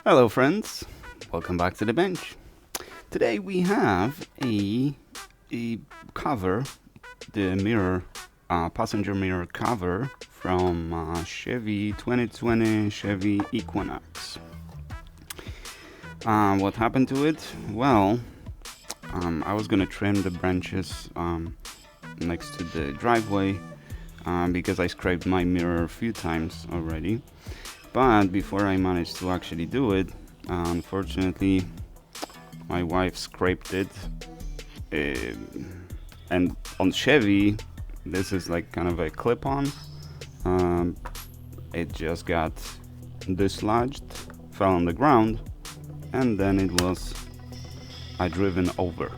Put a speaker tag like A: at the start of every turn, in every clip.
A: Hello friends, welcome back to the bench. Today we have a cover, the mirror, passenger mirror cover from Chevy 2020 Chevy Equinox. What happened to it? Well, I was gonna trim the branches next to the driveway because I scraped my mirror a few times already. But before I managed to actually do it, unfortunately, my wife scraped it. And on Chevy, this is like kind of a clip-on. It just got dislodged, fell on the ground, and then it was driven over.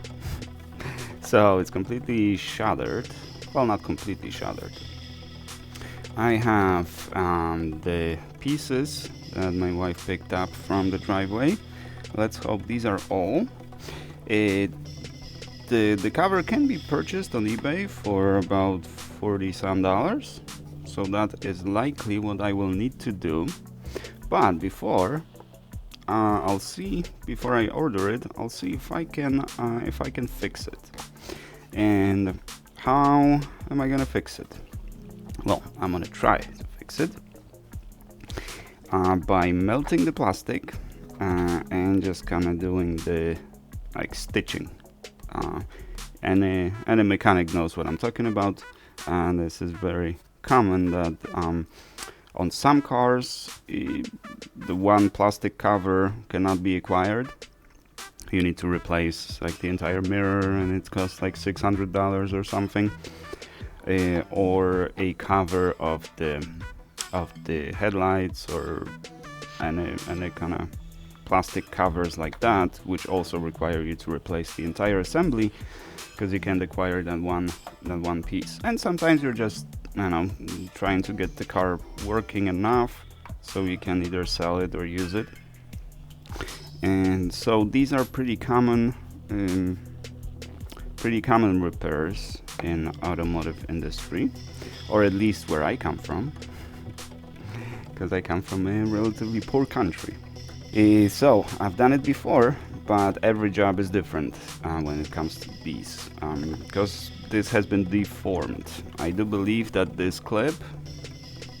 A: So it's completely shattered. Well, not completely shattered. I have the pieces that my wife picked up from the driveway. Let's hope these are all. The cover can be purchased on eBay for about $40 some. So that is likely what I will need to do. But before before I order it, I'll see if I can fix it. And how am I gonna fix it? Well, I'm gonna try to fix it by melting the plastic and just kind of doing the stitching. And a mechanic knows what I'm talking about, and this is very common that on some cars the one plastic cover cannot be acquired. You need to replace like the entire mirror, and it costs like $600 or something. Or a cover of the headlights, or any kind of plastic covers like that, which also require you to replace the entire assembly because you can't acquire that one piece. And sometimes you're just trying to get the car working enough so you can either sell it or use it. And so these are pretty common repairs in automotive industry, or at least where I come from, because I come from a relatively poor country. So I've done it before, but every job is different when it comes to these, because this has been deformed. I do believe that this clip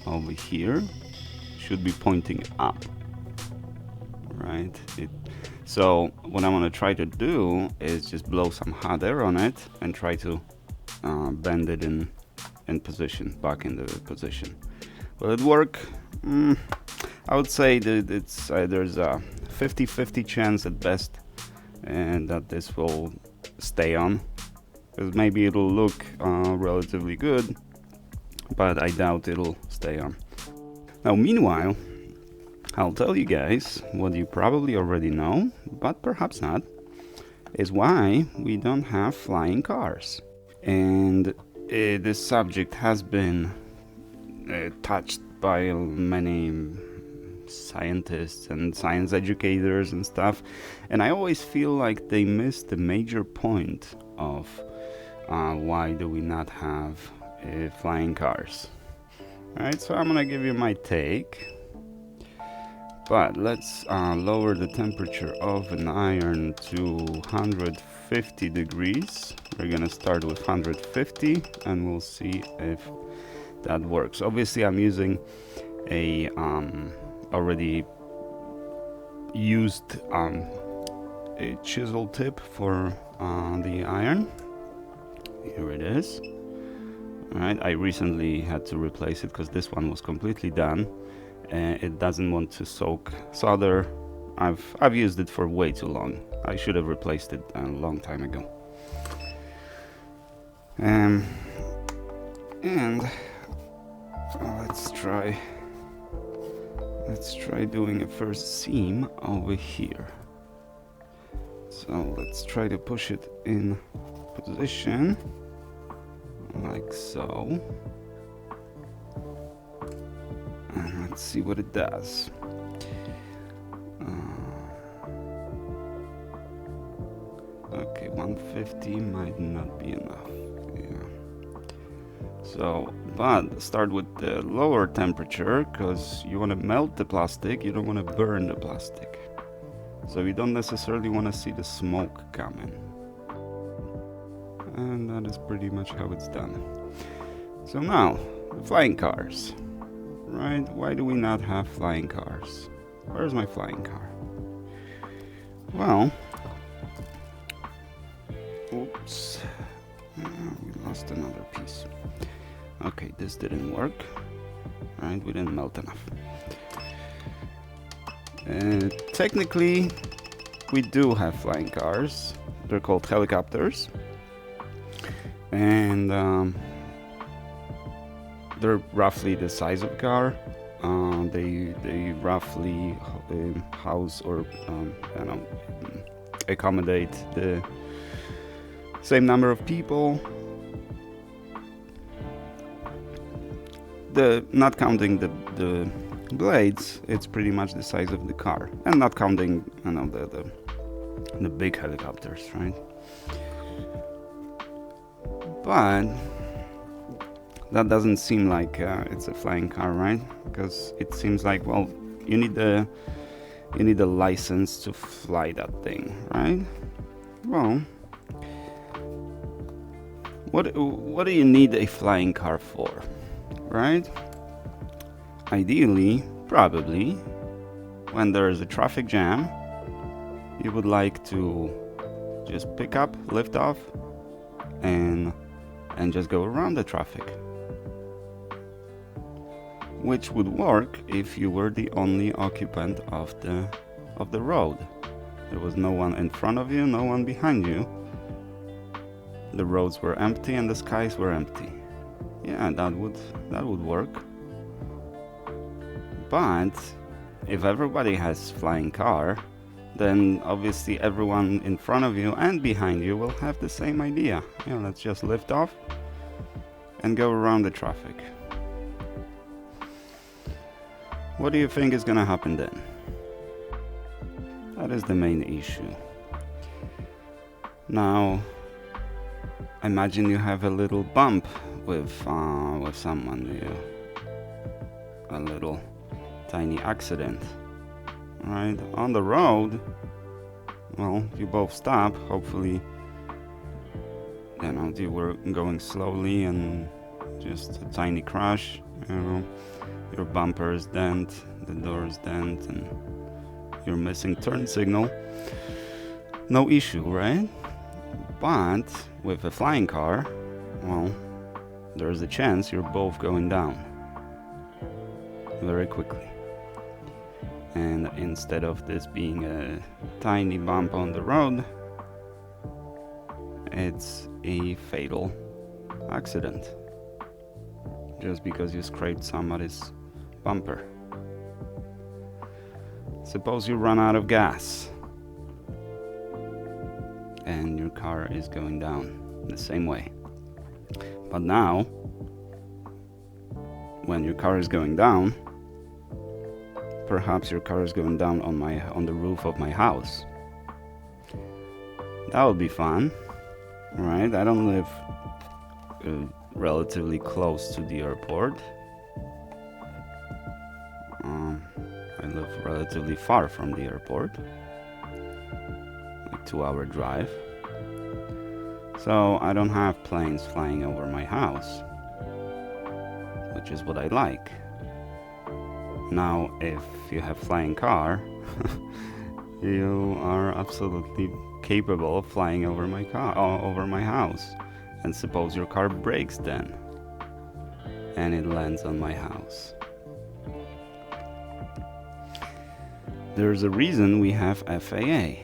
A: over here should be pointing up, right? So what I'm gonna try to do is just blow some hot air on it and try to bend it in position, back in the position. Will it work? I would say that there's a 50-50 chance at best, and that this will stay on. Because maybe it'll look relatively good, but I doubt it'll stay on. Now, meanwhile, I'll tell you guys what you probably already know, but perhaps not, is why we don't have flying cars. And this subject has been touched by many scientists and science educators and stuff, and I always feel like they miss the major point of why do we not have flying cars. Alright, so I'm gonna give you my take. But let's lower the temperature of an iron to 150 degrees. We're gonna start with 150 and we'll see if that works. Obviously I'm using a already used a chisel tip for the iron. Here it is. Alright, I recently had to replace it because this one was completely done. It doesn't want to soak solder. I've used it for way too long. I should have replaced it a long time ago. And let's try doing a first seam over here. So let's try to push it in position like so. And let's see what it does. Okay, 150 might not be enough. Yeah. So, but start with the lower temperature because you want to melt the plastic, you don't want to burn the plastic. So you don't necessarily want to see the smoke coming. And that is pretty much how it's done. So now, the flying cars. Right? Why do we not have flying cars? Where's my flying car? Well, oops. We lost another piece. Okay, this didn't work. Right, we didn't melt enough. Technically, we do have flying cars. They're called helicopters. And they're roughly the size of a car. They roughly house or accommodate the same number of people. Not counting the blades, it's pretty much the size of the car, and not counting the big helicopters, right? But that doesn't seem like it's a flying car, right? Because it seems like, well, you need a license to fly that thing, right? Well, what do you need a flying car for, right? Ideally, probably, when there is a traffic jam, you would like to just pick up, lift off, and just go around the traffic. Which would work if you were the only occupant of the road. There was no one in front of you, no one behind you. The roads were empty and the skies were empty. Yeah, that would work. But if everybody has flying car, then obviously everyone in front of you and behind you will have the same idea. Yeah, let's just lift off and go around the traffic. What do you think is gonna happen then? That is the main issue. Now, imagine you have a little bump with someone, a little tiny accident, right? On the road, well, you both stop. Hopefully, you were going slowly and just a tiny crash, your bumpers dent, the doors dent, and you're missing turn signal. No issue, right? But with a flying car, well, there's a chance you're both going down very quickly. And instead of this being a tiny bump on the road, it's a fatal accident. Just because you scraped somebody's bumper. Suppose you run out of gas and your car is going down the same way. But now, when your car is going down, perhaps your car is going down on the roof of my house. That would be fun, right? I don't live relatively close to the airport. I live relatively far from the airport, like 2-hour drive. So I don't have planes flying over my house, which is what I like. Now, if you have flying car, you are absolutely capable of flying over my house. And suppose your car breaks then, and it lands on my house. There's a reason we have FAA.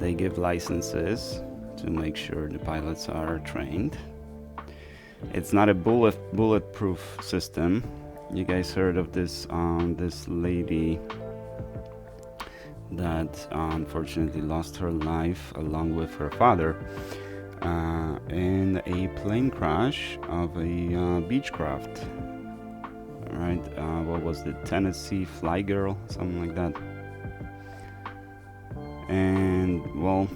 A: They give licenses to make sure the pilots are trained. It's not a bulletproof system. You guys heard of this lady that unfortunately lost her life along with her father in a plane crash of a Beechcraft. Right? What was the Tennessee Fly Girl, something like that. And well,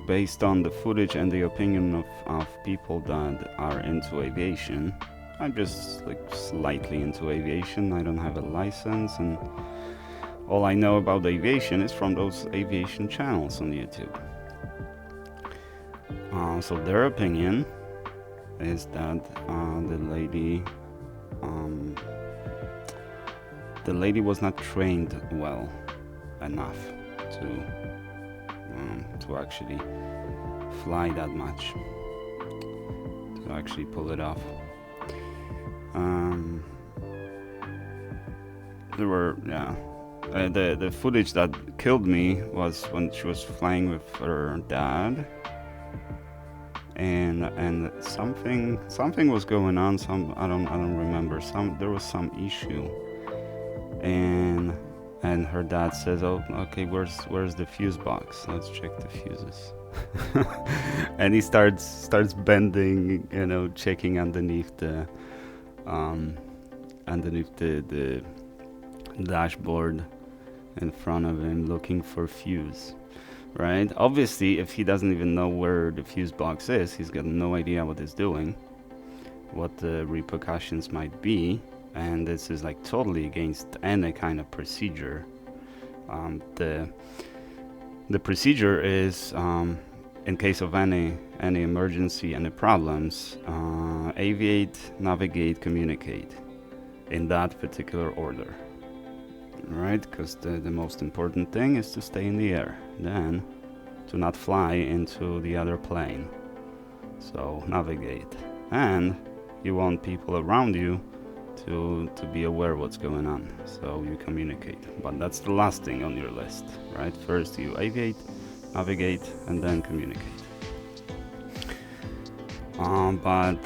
A: based on the footage and the opinion of people that are into aviation. I'm just like slightly into aviation. I don't have a license, and all I know about aviation is from those aviation channels on YouTube. So their opinion is that the lady was not trained well enough to actually fly that much, to actually pull it off. There were, the footage that killed me was when she was flying with her dad, and something was going on. I don't remember. There was some issue, and her dad says, "Oh, okay, where's the fuse box? Let's check the fuses." And he starts bending, checking underneath the dashboard in front of him, looking for fuse. Right? Obviously, if he doesn't even know where the fuse box is, he's got no idea what he's doing, what the repercussions might be, and this is like totally against any kind of procedure. The procedure is, in case of any emergency, any problems, aviate, navigate, communicate, in that particular order. Right? Because the most important thing is to stay in the air, then to not fly into the other plane. So navigate, and you want people around you to be aware what's going on, so you communicate. But that's the last thing on your list, right? First you aviate, navigate, and then communicate. But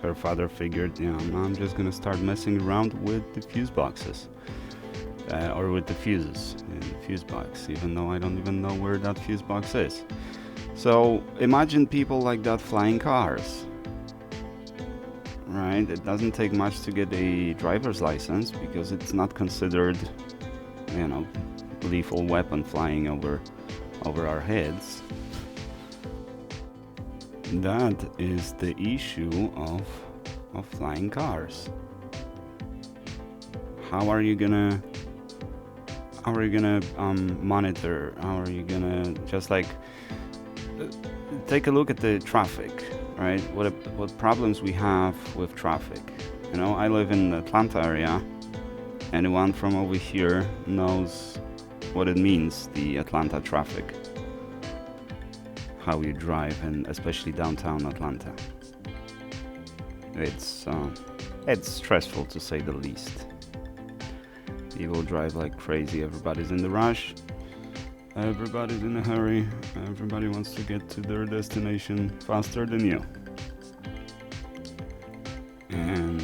A: her father figured, I'm just gonna start messing around with the fuse boxes. Or with the fuses in the fuse box, even though I don't even know where that fuse box is. So imagine people like that flying cars, right? It doesn't take much to get a driver's license because it's not considered, lethal weapon flying over our heads. That is the issue of flying cars. How are you gonna monitor? How are you gonna just like take a look at the traffic, right? What problems we have with traffic? I live in the Atlanta area. Anyone from over here knows what it means, the Atlanta traffic, how you drive, and especially downtown Atlanta. It's stressful, to say the least. People drive like crazy. Everybody's in the rush. Everybody's in a hurry. Everybody wants to get to their destination faster than you. And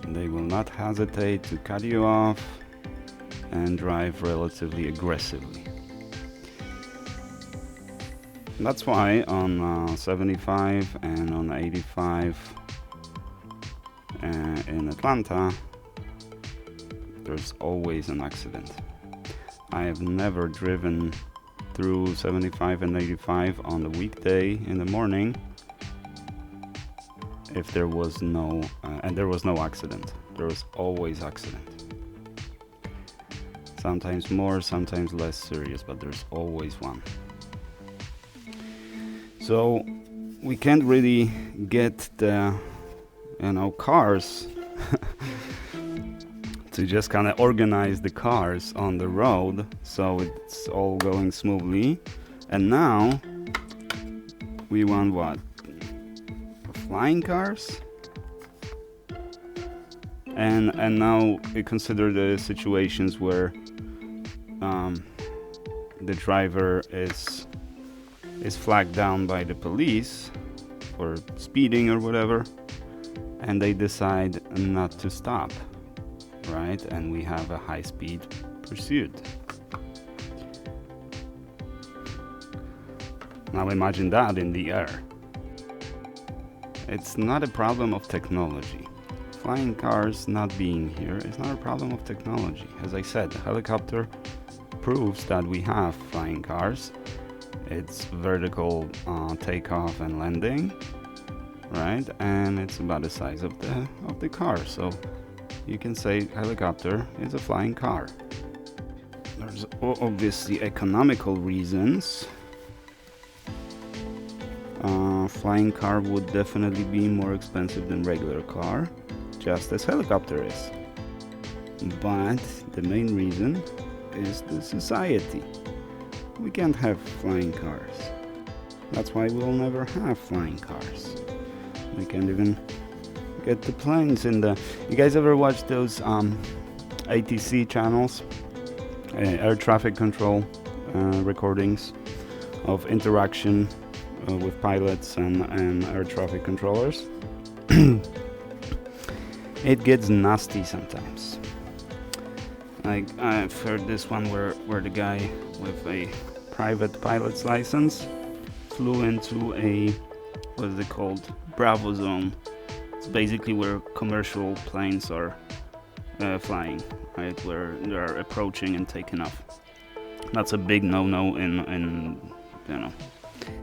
A: they will not hesitate to cut you off and drive relatively aggressively. That's why on 75 and on 85 in Atlanta, there's always an accident. I have never driven through 75 and 85 on the weekday in the morning if there was no accident. There was always accident. Sometimes more, sometimes less serious, but there's always one. So we can't really get the cars to just kind of organize the cars on the road so it's all going smoothly. And now we want what? Flying cars? And now we consider the situations where the driver is flagged down by the police for speeding or whatever, and they decide not to stop. Right, and we have a high-speed pursuit. Now imagine that in the air. It's not a problem of technology. Flying cars not being here is not a problem of technology. As I said, the helicopter proves that we have flying cars, It's vertical takeoff and landing, right? And it's about the size of the car. So you can say helicopter is a flying car. There's obviously economical reasons. Flying car would definitely be more expensive than regular car, just as helicopter is. But the main reason is the society. We can't have flying cars. That's why we'll never have flying cars. We can't even get the planes in the... You guys ever watch those ATC channels? Air traffic control recordings of interaction with pilots and air traffic controllers. It gets nasty sometimes. Like, I've heard this one where the guy with a private pilot's license flew into a, what is it called, Bravo zone. It's basically where commercial planes are flying, right, where they are approaching and taking off. That's a big no-no in you know,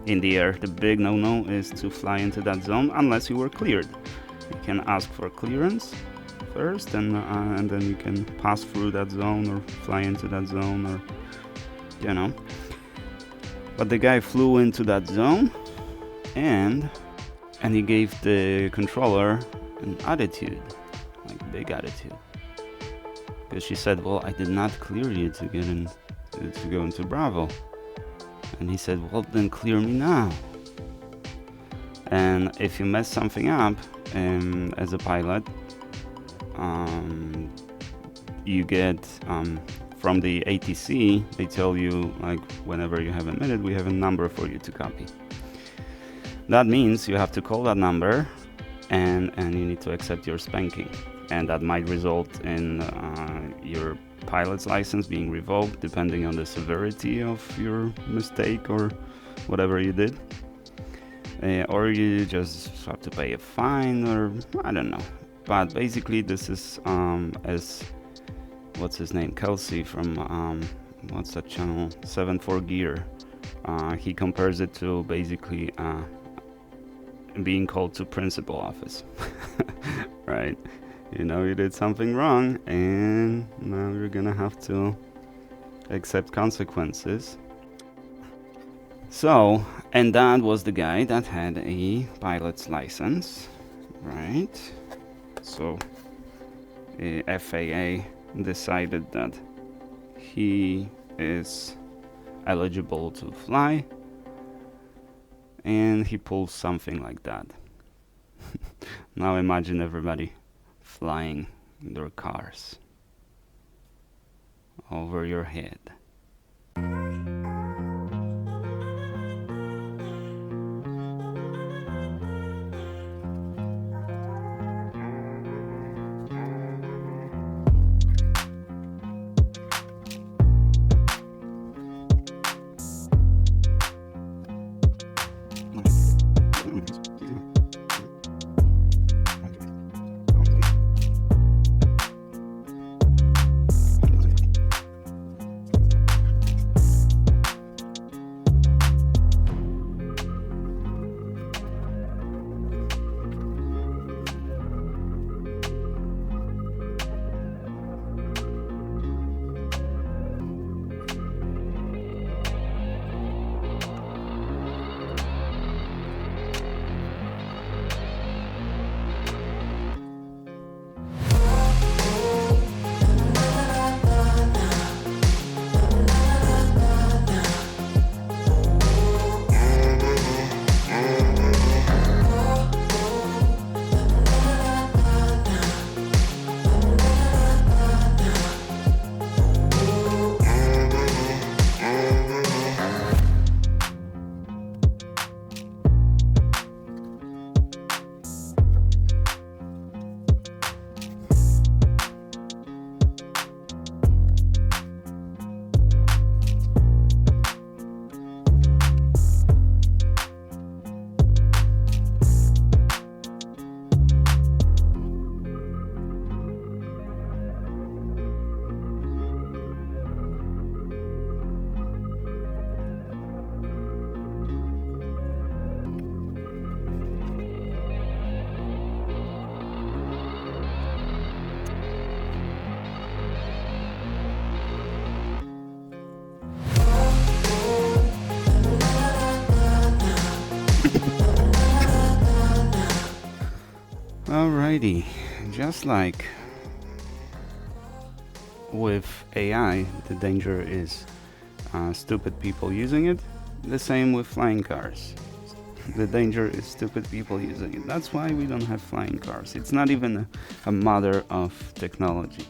A: in the air. The big no-no is to fly into that zone unless you were cleared. You can ask for clearance first, and then you can pass through that zone or fly into that zone, or you know. But the guy flew into that zone, and he gave the controller an attitude, like big attitude, because she said, "Well, I did not clear you to get in, to go into Bravo." And he said, "Well, then clear me now." And if you mess something up as a pilot, you get from the ATC, they tell you, like, whenever you have a minute, we have a number for you to copy. That means you have to call that number, and you need to accept your spanking, and that might result in your pilot's license being revoked, depending on the severity of your mistake or whatever you did. Or you just have to pay a fine, or I don't know. But basically this is as what's his name, Kelsey from what's that channel, 7-4 Gear, he compares it to basically being called to principal office. Right, you know, you did something wrong and now you're gonna have to accept consequences. So, and that was the guy that had a pilot's license, right? So FAA decided that he is eligible to fly, and he pulls something like that. Now imagine everybody flying their cars over your head. Alrighty, just like with AI, the danger is stupid people using it. The same with flying cars. The danger is stupid people using it. That's why we don't have flying cars. It's not even a matter of technology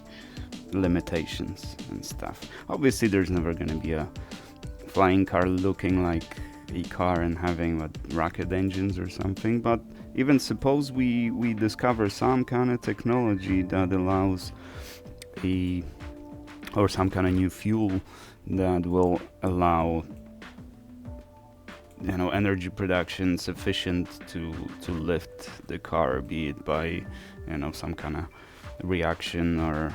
A: limitations and stuff. Obviously, there's never going to be a flying car looking like a car and having rocket engines or something. But even suppose we discover some kind of technology that allows or some kind of new fuel that will allow energy production sufficient to lift the car, be it by some kind of reaction or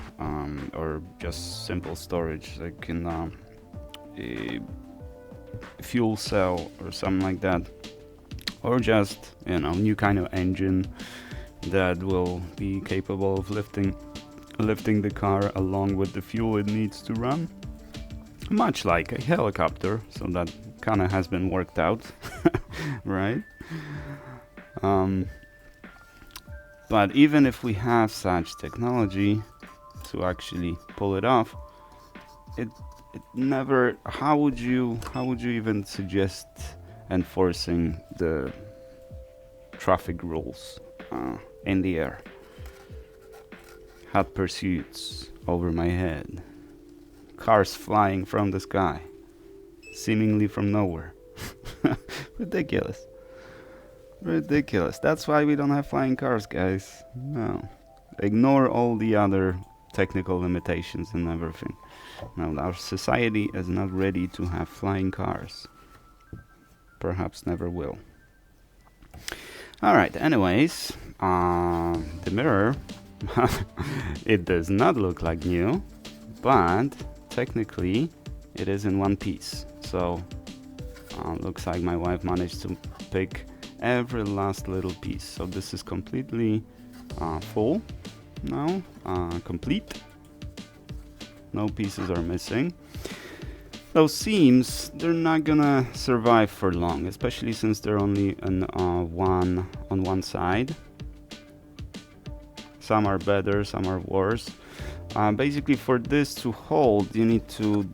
A: just simple storage, like in a fuel cell or something like that, or just new kind of engine that will be capable of lifting the car along with the fuel it needs to run, much like a helicopter. So that kind of has been worked out, right? But even if we have such technology to actually pull it off, it never. How would you even suggest enforcing the traffic rules in the air? Hot pursuits over my head, cars flying from the sky, seemingly from nowhere. Ridiculous. That's why we don't have flying cars, guys. No. Ignore all the other technical limitations and everything. No, our society is not ready to have flying cars. Perhaps never will. Alright, anyways, the mirror, it does not look like new, but technically it is in one piece. So looks like my wife managed to pick every last little piece. So this is completely full now, complete. No pieces are missing. Those seams, they're not gonna survive for long, especially since they're only on one side. Some are better, some are worse. Basically, for this to hold, you need to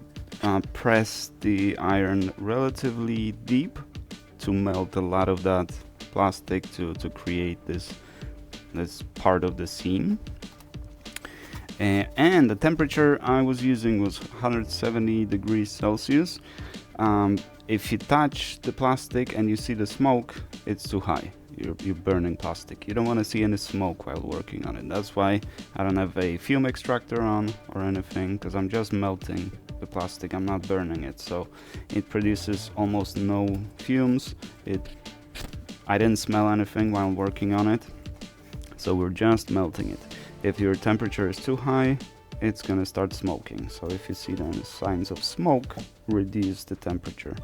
A: press the iron relatively deep to melt a lot of that plastic to create this part of the seam. And the temperature I was using was 170 degrees Celsius. If you touch the plastic and you see the smoke, it's too high. You're burning plastic. You don't want to see any smoke while working on it. That's why I don't have a fume extractor on or anything, because I'm just melting the plastic. I'm not burning it, so it produces almost no fumes. I didn't smell anything while working on it, so we're just melting it. If your temperature is too high, it's gonna start smoking. So if you see then signs of smoke, reduce the temperature.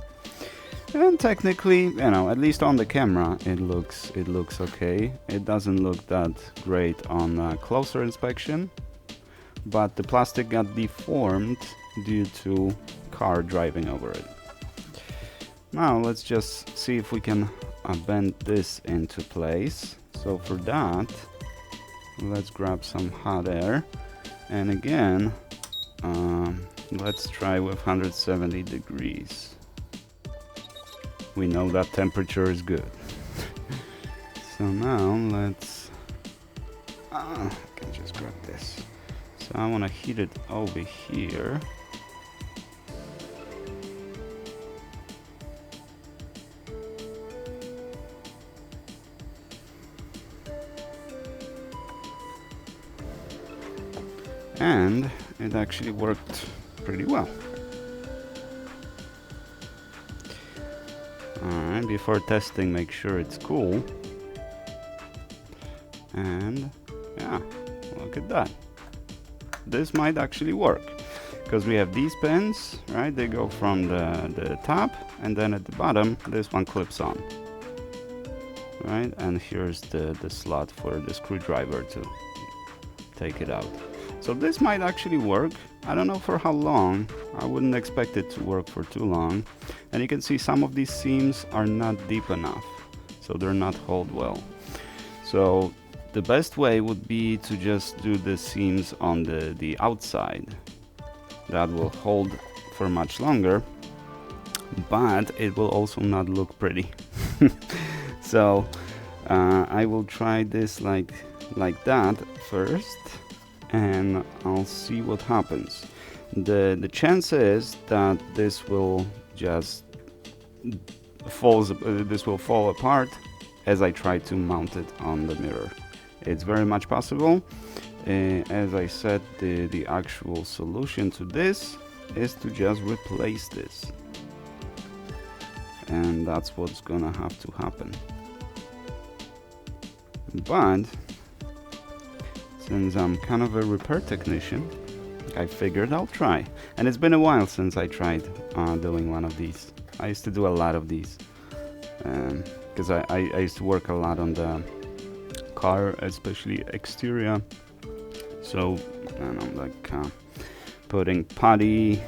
A: And technically, at least on the camera, it looks okay. It doesn't look that great on closer inspection, but the plastic got deformed due to car driving over it. Now let's just see if we can bend this into place. So for that, let's grab some hot air, and again let's try with 170 degrees. We know that temperature is good. So now let's I can just grab this. So I want to heat it over here. And it actually worked pretty well. Alright, before testing, make sure it's cool. And yeah, look at that. This might actually work, because we have these pins, right? They go from the top, and then at the bottom, this one clips on. Right, and here's the slot for the screwdriver to take it out. So this might actually work. I don't know for how long. I wouldn't expect it to work for too long. And you can see some of these seams are not deep enough, so they're not hold well. So the best way would be to just do the seams on the outside. That will hold for much longer, but it will also not look pretty. So I will try this like that first, and I'll see what happens. The chance is that this will just this will fall apart as I try to mount it on the mirror. It's very much possible. As I said, the actual solution to this is to just replace this, and that's what's gonna have to happen. But since I'm kind of a repair technician, I figured I'll try. And it's been a while since I tried doing one of these. I used to do a lot of these because I used to work a lot on the car, especially exterior. So, and I'm like putting putty,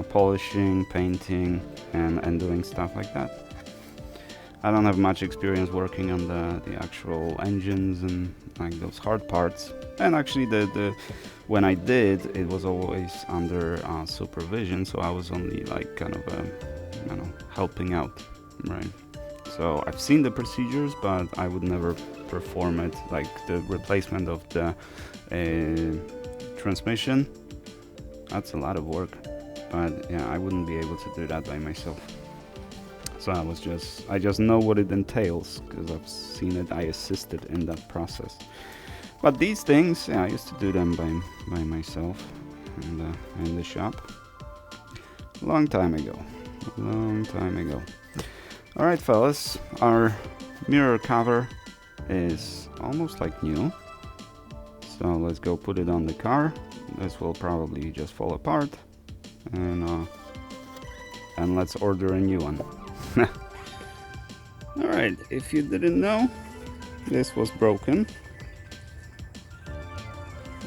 A: polishing, painting, and doing stuff like that. I don't have much experience working on the actual engines and like those hard parts. And actually, when I did, it was always under supervision, so I was only like kind of helping out, right? So I've seen the procedures, but I would never perform it, like the replacement of the transmission. That's a lot of work, but yeah, I wouldn't be able to do that by myself. So I just know what it entails because I've seen it. I assisted in that process. But these things, yeah, I used to do them by myself in the shop. Long time ago. All right, fellas, our mirror cover is almost like new. So let's go put it on the car. This will probably just fall apart, and let's order a new one. All right, if you didn't know, this was broken.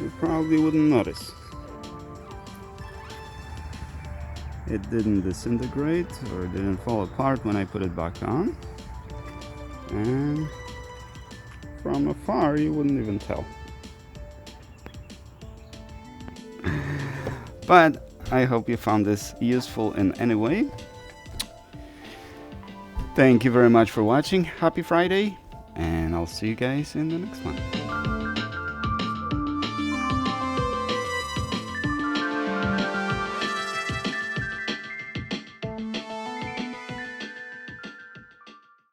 A: You probably wouldn't notice. It didn't disintegrate or it didn't fall apart when I put it back on. And from afar, you wouldn't even tell. But I hope you found this useful in any way. Thank you very much for watching. Happy Friday, and I'll see you guys in the next one.